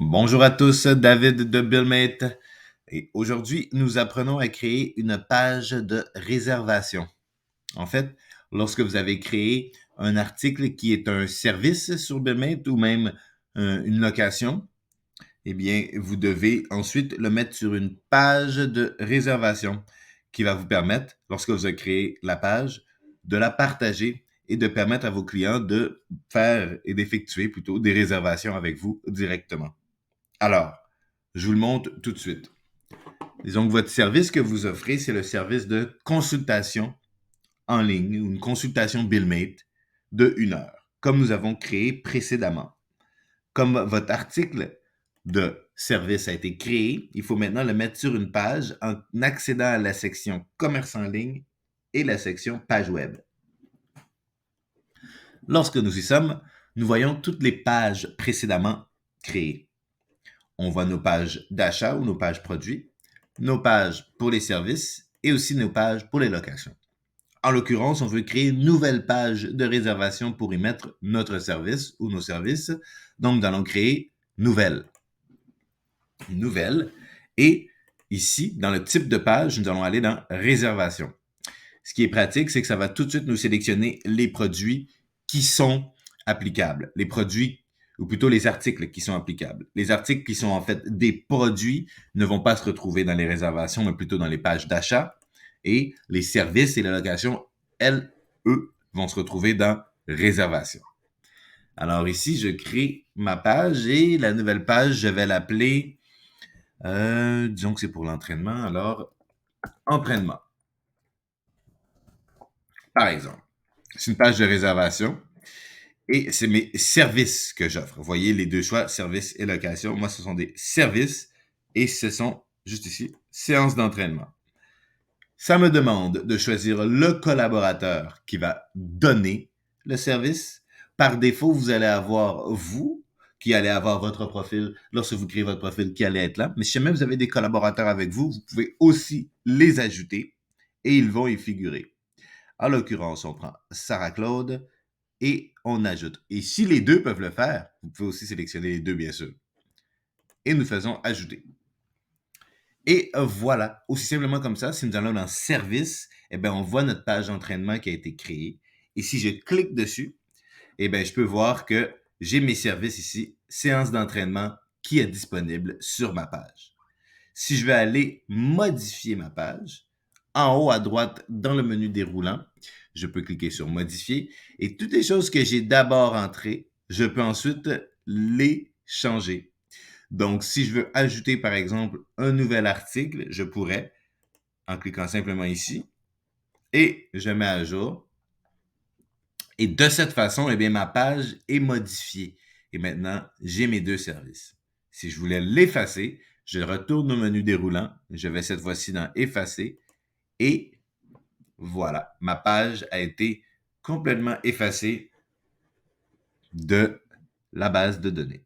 Bonjour à tous, David de BuildMate. Et aujourd'hui, nous apprenons à créer une page de réservation. En fait, lorsque vous avez créé un article qui est un service sur BuildMate ou même une location, eh bien, vous devez ensuite le mettre sur une page de réservation qui va vous permettre, lorsque vous avez créé la page, de la partager et de permettre à vos clients de faire et d'effectuer plutôt des réservations avec vous directement. Alors, je vous le montre tout de suite. Disons que votre service que vous offrez, c'est le service de consultation en ligne ou une consultation BuildMate de 1 heure, comme nous avons créé précédemment. Comme votre article de service a été créé, il faut maintenant le mettre sur une page en accédant à la section commerce en ligne et la section page web. Lorsque nous y sommes, nous voyons toutes les pages précédemment créées. On voit nos pages d'achat ou nos pages produits, nos pages pour les services et aussi nos pages pour les locations. En l'occurrence, on veut créer une nouvelle page de réservation pour y mettre notre service ou nos services. Donc, nous allons créer nouvelle. Nouvelle. Et ici, dans le type de page, nous allons aller dans réservation. Ce qui est pratique, c'est que ça va tout de suite nous sélectionner les produits qui sont applicables. Les produits, ou plutôt les articles qui sont applicables. Les articles qui sont en fait des produits ne vont pas se retrouver dans les réservations, mais plutôt dans les pages d'achat. Et les services et les locations, eux, vont se retrouver dans réservation. Alors ici, je crée ma page et la nouvelle page, je vais l'appeler, disons que c'est pour l'entraînement, alors entraînement, par exemple. C'est une page de réservation et c'est mes services que j'offre. Vous voyez les deux choix, services et location. Moi, ce sont des services et ce sont, juste ici, séances d'entraînement. Ça me demande de choisir le collaborateur qui va donner le service. Par défaut, vous allez avoir vous qui allez avoir votre profil lorsque vous créez votre profil qui allait être là. Mais si jamais vous avez des collaborateurs avec vous, vous pouvez aussi les ajouter et ils vont y figurer. En l'occurrence, on prend Sarah Claude et on ajoute. Et si les deux peuvent le faire, vous pouvez aussi sélectionner les deux, bien sûr. Et nous faisons ajouter. Et voilà, aussi simplement comme ça, si nous allons dans service, eh bien, on voit notre page d'entraînement qui a été créée. Et si je clique dessus, eh bien, je peux voir que j'ai mes services ici, séance d'entraînement qui est disponible sur ma page. Si je vais aller modifier ma page, en haut à droite dans le menu déroulant, je peux cliquer sur modifier et toutes les choses que j'ai d'abord entrées, je peux ensuite les changer. Donc, si je veux ajouter, par exemple, un nouvel article, je pourrais, en cliquant simplement ici, et je mets à jour. Et de cette façon, eh bien, ma page est modifiée. Et maintenant, j'ai mes deux services. Si je voulais l'effacer, je retourne au menu déroulant. Je vais cette fois-ci dans Effacer. Et voilà, ma page a été complètement effacée de la base de données.